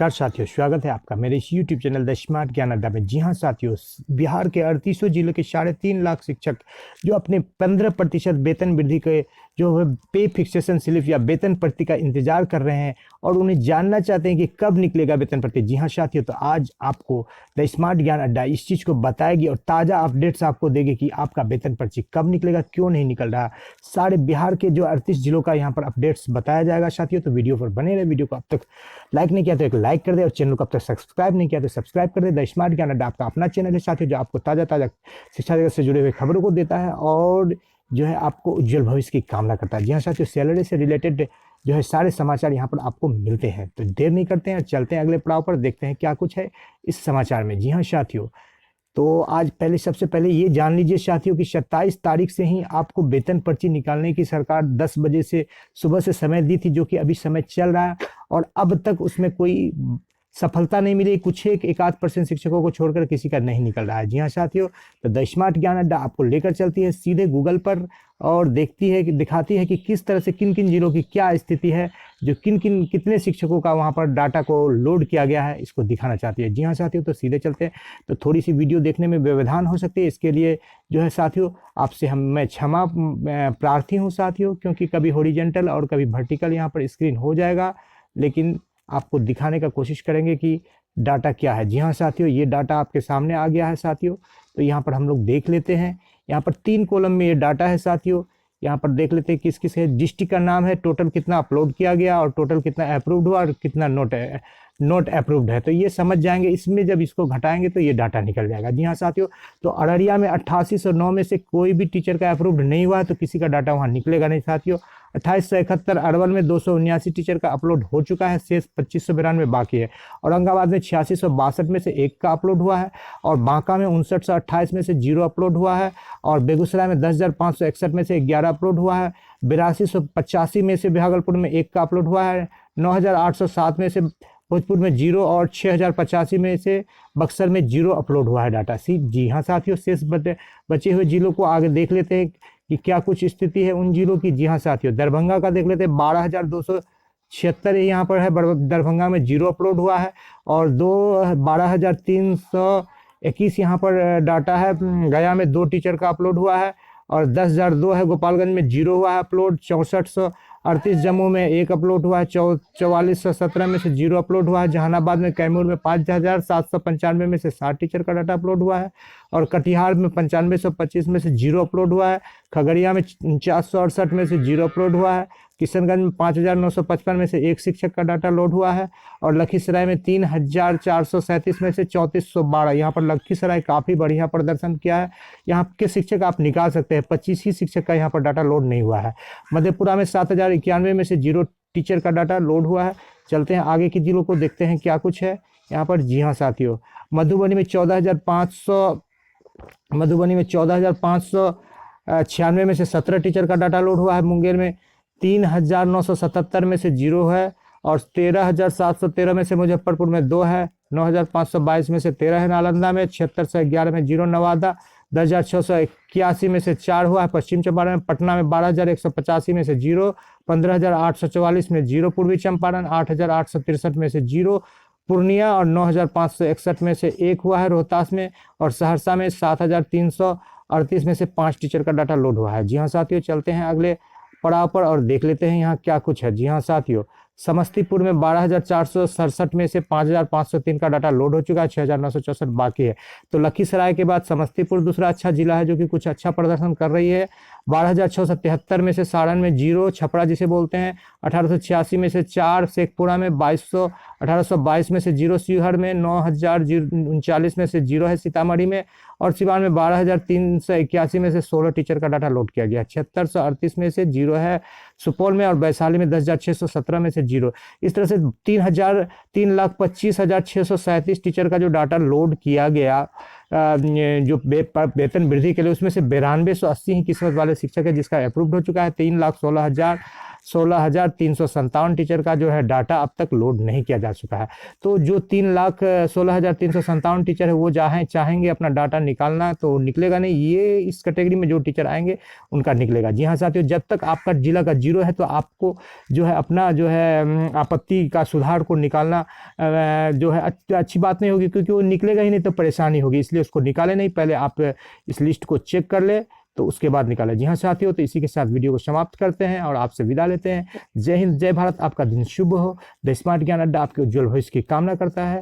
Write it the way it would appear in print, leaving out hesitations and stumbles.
नमस्कार साथियों, स्वागत है आपका मेरे इस YouTube चैनल द स्मार्ट ज्ञान अड्डा में। जी हाँ साथियों, बिहार के 3800 जिलों के 3.5 लाख शिक्षक जो अपने 15% वेतन वृद्धि के जो है पे फिक्सेशन स्लिप या वेतन प्रति का इंतजार कर रहे हैं और उन्हें जानना चाहते हैं कि कब निकलेगा वेतन प्रति। जी हाँ साथियों, तो आज आपको द स्मार्ट ज्ञान अड्डा इस चीज़ को बताएगी और ताज़ा अपडेट्स आपको देगी कि आपका वेतन पर्ची कब निकलेगा, क्यों नहीं निकल रहा। सारे बिहार के जो 38 जिलों का यहाँ पर अपडेट्स बताया जाएगा साथियों। तो वीडियो पर बने रहे। वीडियो को अब तक लाइक नहीं किया तो एक लाइक कर दे और चैनल को अब तक सब्सक्राइब नहीं किया तो सब्सक्राइब कर दे। द स्मार्ट ज्ञान अड्डा आपका अपना चैनल है साथियों, जो आपको ताज़ा शिक्षा जगत से जुड़े हुए खबरों को देता है और जो है आपको उज्जवल भविष्य की कामना करता है। जी हाँ साथियों, सैलरी से रिलेटेड जो है सारे समाचार यहाँ पर आपको मिलते हैं। तो देर नहीं करते हैं, चलते हैं अगले पड़ाव पर, देखते हैं क्या कुछ है इस समाचार में। जी हाँ साथियों, तो आज सबसे पहले ये जान लीजिए साथियों कि 27 तारीख से ही आपको वेतन पर्ची निकालने की सरकार 10 बजे से सुबह से समय दी थी, जो कि अभी समय चल रहा है और अब तक उसमें कोई सफलता नहीं मिली। कुछ एक आध % शिक्षकों को छोड़कर किसी का नहीं निकल रहा है। जी हाँ साथियों, तो द स्मार्ट ज्ञान अड्डा आपको लेकर चलती है सीधे गूगल पर और दिखाती है कि किस तरह से किन किन जिलों की क्या स्थिति है, जो कितने शिक्षकों का वहाँ पर डाटा को लोड किया गया है, इसको दिखाना चाहती है। जी हाँ साथियों, तो सीधे चलते हैं। तो थोड़ी सी वीडियो देखने में व्यवधान हो सकती है, इसके लिए जो है साथियों आपसे मैं क्षमा प्रार्थी हूँ साथियों, क्योंकि कभी हॉरिजॉन्टल और कभी वर्टिकल यहाँ पर स्क्रीन हो जाएगा, लेकिन आपको दिखाने का कोशिश करेंगे कि डाटा क्या है। जी हाँ साथियों, ये डाटा आपके सामने आ गया है साथियों। तो यहाँ पर हम लोग देख लेते हैं, यहाँ पर 3 कॉलम में ये डाटा है साथियों। यहाँ पर देख लेते हैं किस किस है, डिस्ट्रिक्ट का नाम है, टोटल कितना अपलोड किया गया और टोटल कितना अप्रूव्ड हुआ और कितना नोट अप्रूव्ड है। तो ये समझ जाएंगे, इसमें जब इसको घटाएंगे तो ये डाटा निकल जाएगा। जी हाँ साथियों, तो अररिया में 8809 में से कोई भी टीचर का अप्रूव्ड नहीं हुआ है, तो किसी का डाटा वहाँ निकलेगा नहीं साथियों। 2871 अरवल में 279 टीचर का अपलोड हो चुका है, शेष 2592 बाकी है। औरंगाबाद में 8662 में से 1 का अपलोड हुआ है और बांका में 5928 में से 0 अपलोड हुआ है और बेगूसराय में 10,561 में से 11 अपलोड हुआ है। 8285 में से भागलपुर में 1 का अपलोड हुआ है। 9807 में से भोजपुर में 0 और 6085 में से बक्सर में 0 अपलोड हुआ है डाटा। जी हाँ साथियों, शेष बचे हुए जिलों को आगे देख लेते हैं कि क्या कुछ स्थिति है उन जिलों की। जी हाँ साथियों, दरभंगा का देख लेते हैं, 12,276 यहाँ पर है, दरभंगा में 0 अपलोड हुआ है और 12,321 यहाँ पर डाटा है। गया में 2 टीचर का अपलोड हुआ है और 10,002 है। गोपालगंज में 0 हुआ है अपलोड। 6438 जम्मू में 1 अपलोड हुआ है। 4417 में से 0 अपलोड हुआ है। जहानाबाद में कैमूर में 5,795 में से 60 टीचर का डाटा अपलोड हुआ है और कटिहार में 9525 में से 0 अपलोड हुआ है। खगड़िया में 468 में से 0 अपलोड हुआ है। किशनगंज में 5,955 में से 1 शिक्षक का डाटा लोड हुआ है और लखीसराय में 3,437 में से 3412। यहाँ पर लखीसराय काफ़ी बढ़िया प्रदर्शन किया है। यहाँ के शिक्षक आप निकाल सकते हैं, 25 ही शिक्षक का यहाँ पर डाटा लोड नहीं हुआ है। मधेपुरा में 7,091 में से 0 टीचर का डाटा लोड हुआ है। चलते हैं आगे के जिलों को, देखते हैं क्या कुछ है यहाँ पर। जी हाँ साथियों, मधुबनी में 14,596 में से 17 टीचर का डाटा लोड हुआ है। मुंगेर में 3,977 में से 0 है और 13,713 में से मुजफ्फरपुर में 2 है। 9,522 में से 13 है। नालंदा में 7611 में 0। नवादा 10,681 में से 4 हुआ है। पश्चिम चंपारण में, पटना में 12,185 में से 0। 15,844 में 0। पूर्वी चंपारण 8,863 में से 0। पूर्णिया और 9,561 में से 1 हुआ है रोहतास में और सहरसा में 7,338 में से 5 टीचर का डाटा लोड हुआ है। जी हाँ साथियों, चलते हैं अगले पड़ाव पर और देख लेते हैं यहाँ क्या कुछ है। जी हाँ साथियों, समस्तीपुर में 12,467 में से 5,503 का डाटा लोड हो चुका है। 6,964 बाकी है। तो लखीसराय के बाद समस्तीपुर दूसरा अच्छा जिला है जो कि कुछ अच्छा प्रदर्शन कर रही है। 12,673 में से सारण में 0, छपरा जिसे बोलते हैं 1,886 में से 4, शेखपुरा में 1,822 में से 0, शिवहर में 9,039 में से 0 है। सीतामढ़ी में और सिवान में 12,381 में से 16 टीचर का डाटा लोड किया गया। 7638 में से 0 है। सुपौल में और वैशाली में 10,617 में से 0। इस तरह से 3,25,637 टीचर का जो डाटा लोड किया गया जो वेतन वृद्धि के लिए, उसमें से 9280 ही किस्मत वाले शिक्षक है जिसका अप्रूव्ड हो चुका है। 3,16,000 16,357 टीचर का जो है डाटा अब तक लोड नहीं किया जा चुका है। तो जो 3,16,357 टीचर है वो चाहेंगे अपना डाटा निकालना तो निकलेगा नहीं, ये इस कैटेगरी में जो टीचर आएंगे उनका निकलेगा। जी हाँ साथियों, जब तक आपका जिला का जीरो है तो आपको जो है अपना जो है आपत्ति का सुधार को निकालना जो है अच्छी बात नहीं होगी, क्योंकि वो निकलेगा ही नहीं तो परेशानी होगी। इसलिए उसको निकाले नहीं, पहले आप इस लिस्ट को चेक कर ले तो उसके बाद निकाले। जी हाँ साथियों, तो इसी के साथ वीडियो को समाप्त करते हैं और आपसे विदा लेते हैं। जय हिंद, जय भारत, आपका दिन शुभ हो। द स्मार्ट ज्ञान अड्डा आपके उज्जवल भविष्य की कामना करता है।